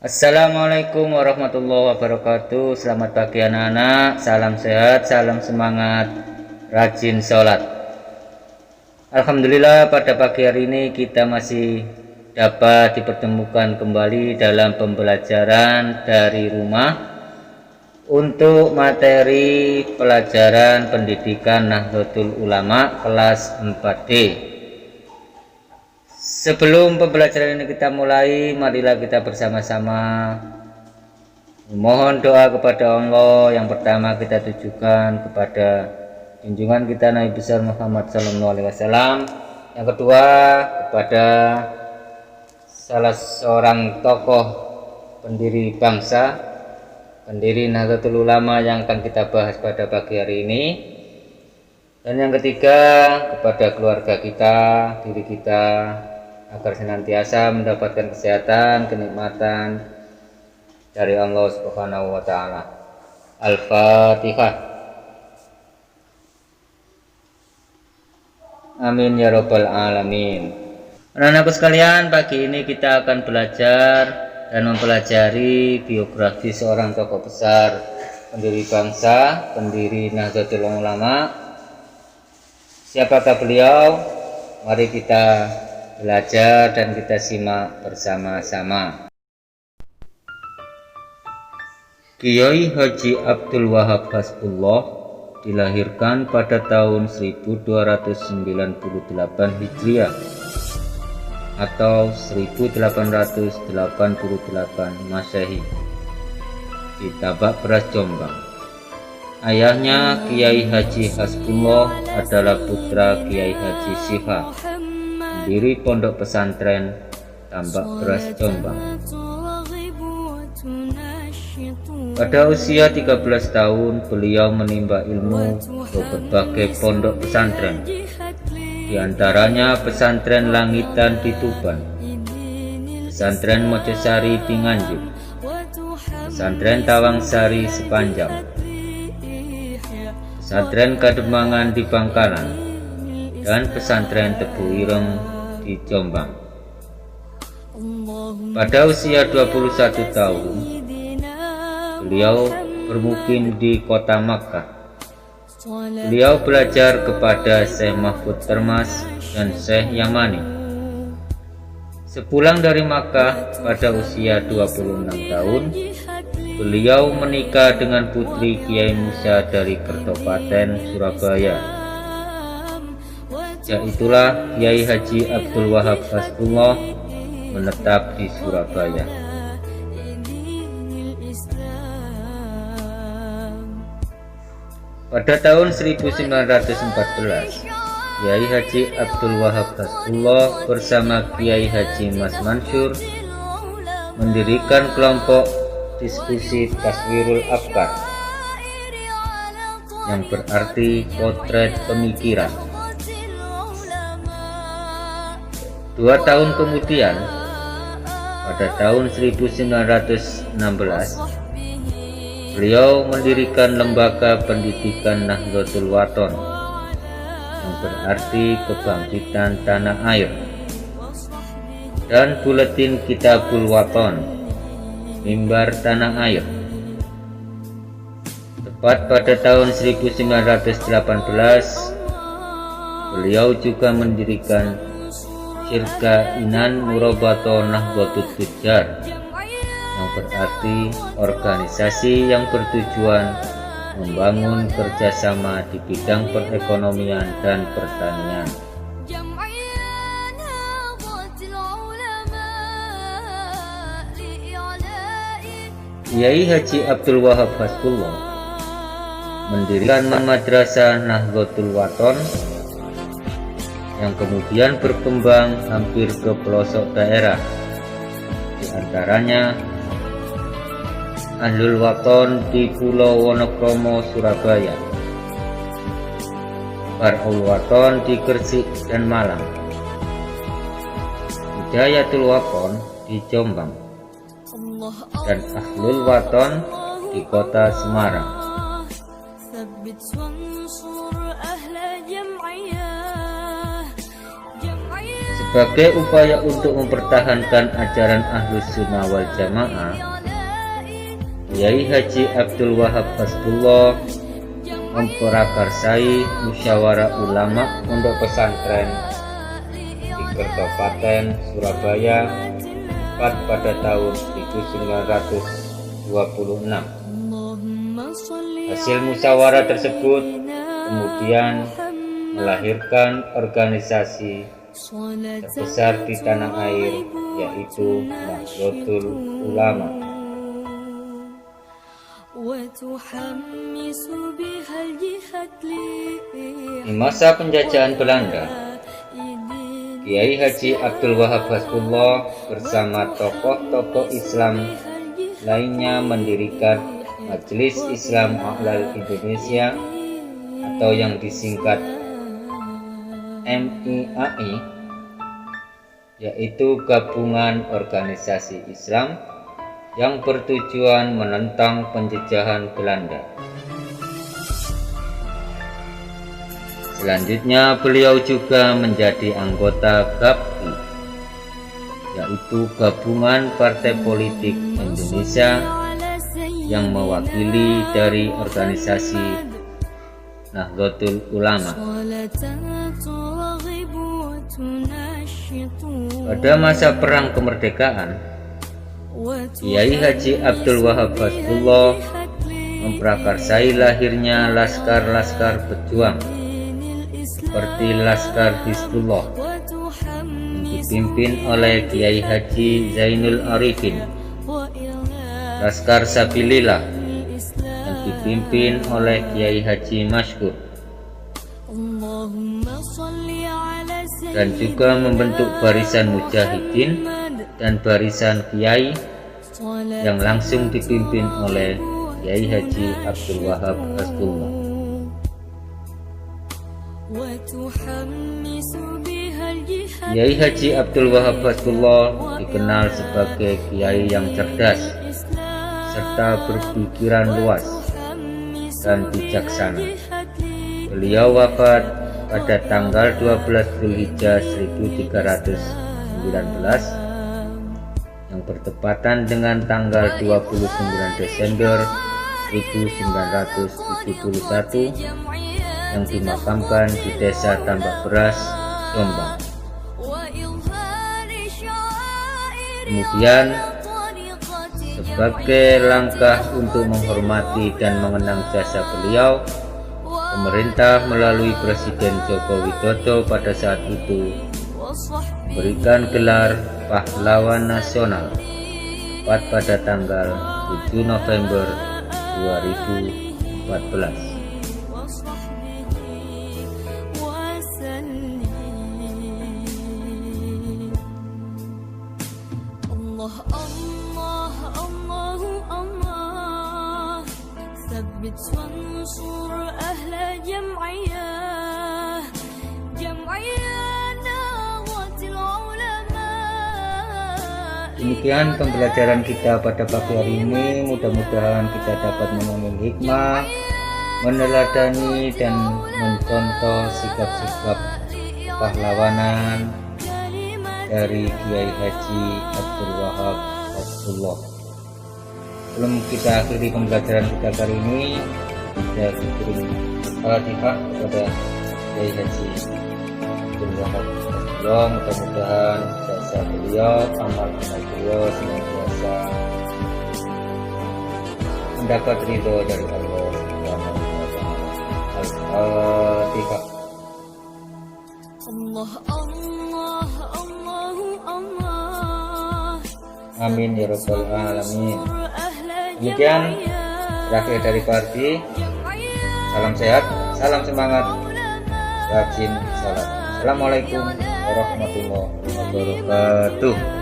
Assalamualaikum warahmatullahi wabarakatuh. Selamat pagi anak-anak. Salam sehat, salam semangat, rajin sholat. Alhamdulillah pada pagi hari ini kita masih dapat dipertemukan kembali dalam pembelajaran dari rumah untuk materi pelajaran pendidikan Nahdlatul Ulama kelas 4D. Sebelum pembelajaran ini kita mulai, marilah kita bersama-sama memohon doa kepada Allah. Yang pertama kita tujukan kepada junjungan kita Nabi besar Muhammad SAW. Yang kedua kepada salah seorang tokoh pendiri bangsa, pendiri Nahdlatul Ulama yang akan kita bahas pada pagi hari ini. Dan yang ketiga kepada keluarga kita, diri kita, agar senantiasa mendapatkan kesehatan, kenikmatan dari Allah Subhanahu wa taala. Al-Fatihah. Amin ya rabbal alamin. Anak-anakku sekalian, pagi ini kita akan belajar dan mempelajari biografi seorang tokoh besar, pendiri bangsa, pendiri Nahdlatul Ulama. Siapakah beliau? Mari kita belajar dan kita simak bersama-sama. Kiai Haji Abdul Wahab Hasbullah dilahirkan pada tahun 1298 Hijriah atau 1888 Masehi di Tabak Beras, Jombang. Ayahnya Kiai Haji Hasbullah adalah putra Kiai Haji Shihab, pendiri pondok pesantren Tambak Beras, Jombang. Pada usia 13 tahun beliau menimba ilmu ke berbagai pondok pesantren, di antaranya pesantren Langitan di Tuban, pesantren Mojosari di Nganjuk, pesantren Tawangsari Sepanjang, pesantren Kademangan di Bangkalan, dan pesantren Tebu Ireng di Jombang. Pada usia 21 tahun, beliau bermukim di kota Makkah. Beliau belajar kepada Syekh Mahfud Termas dan Syekh Yamani. Sepulang dari Makkah pada usia 26 tahun, beliau menikah dengan putri Kiai Musa dari Kertopaten, Surabaya. Sejak itulah Kiai Haji Abdul Wahab Hasbullah menetap di Surabaya. Pada tahun 1914, Kiai Haji Abdul Wahab Hasbullah bersama Kiai Haji Mas Mansur mendirikan kelompok diskusi Taswirul Afkar, yang berarti potret pemikiran. 2 tahun kemudian, pada tahun 1916, beliau mendirikan lembaga pendidikan Nahdlatul Wathon, yang berarti kebangkitan tanah air, dan buletin Kitabul Wathon, mimbar tanah air. Tepat pada tahun 1918, beliau juga mendirikan Syirka Inan Murabato Nahdlatul Tujjar, yang berarti organisasi yang bertujuan membangun kerjasama di bidang perekonomian dan pertanian. Kiai Haji Abdul Wahab Hasbullah mendirikan Madrasah Nahdlatul Wathon yang kemudian berkembang hampir ke pelosok daerah, di antaranya Ahlul Wathon di Pulau Wonokromo, Surabaya, Barul Wathon di Gresik dan Malang, Hidayatul Wathon di Jombang, dan Ahlul Wathon di kota Semarang. Sebagai upaya untuk mempertahankan ajaran Ahlus Sunnah wal Jamaah, Kiai Haji Abdul Wahab Hasbullah memprakarsai musyawarah ulama Pondok Pesantren di Kertopaten Surabaya pada tahun 1926. Hasil musyawarah tersebut kemudian melahirkan organisasi terbesar di tanah air, yaitu Nahdlatul Ulama. Di masa penjajahan Belanda, Kiai Haji Abdul Wahab Hasbullah bersama tokoh-tokoh Islam lainnya mendirikan Majelis Islam Ahlal Indonesia atau yang disingkat MIAI, yaitu gabungan organisasi Islam yang bertujuan menentang penjajahan Belanda. Selanjutnya beliau juga menjadi anggota GAPI, yaitu Gabungan Partai Politik Indonesia, yang mewakili dari organisasi Nahdlatul Ulama. Pada masa perang kemerdekaan, Kiai Haji Abdul Wahab Hasbullah memprakarsai lahirnya laskar-laskar pejuang seperti Laskar Hizbullah yang dipimpin oleh Kiai Haji Zainul Arifin, Laskar Sabilillah yang dipimpin oleh Kiai Haji Masyhur, dan juga membentuk barisan mujahidin dan barisan kiai yang langsung dipimpin oleh Kiai Haji Abdul Wahab Hasbullah. Kiai Haji Abdul Wahab Hasbullah dikenal sebagai kiai yang cerdas serta berpikiran luas dan bijaksana. Beliau wafat pada tanggal 12 Zulhijjah 1319 yang bertepatan dengan tanggal 29 Desember 1971 yang dimakamkan di Desa Tambak Beras, Jombang. Kemudian sebagai langkah untuk menghormati dan mengenang jasa beliau, pemerintah melalui Presiden Joko Widodo pada saat itu memberikan gelar Pahlawan Nasional tepat pada tanggal 7 November 2014. Demikian pembelajaran kita pada pagi hari ini. Mudah-mudahan kita dapat mengambil hikmah, meneladani dan mencontoh sikap-sikap pahlawanan dari Kiai Haji Abdul Wahab Hasbullah. Sebelum kita akhiri pembelajaran kita kali ini, kita kirim Al-Fatihah kepada Kiai Haji Abdul Wahab Hasbullah. Mudah-mudahan jasa beliau, amal beliau senantiasa mendapat ridho dari Allah Subhanahu wa Ta'ala. Al-Fatihah. Amin ya rabbal alamin. Demikian terakhir dari Parti. Salam sehat, salam semangat, rajin salat. Assalamualaikum warahmatullahi wabarakatuh.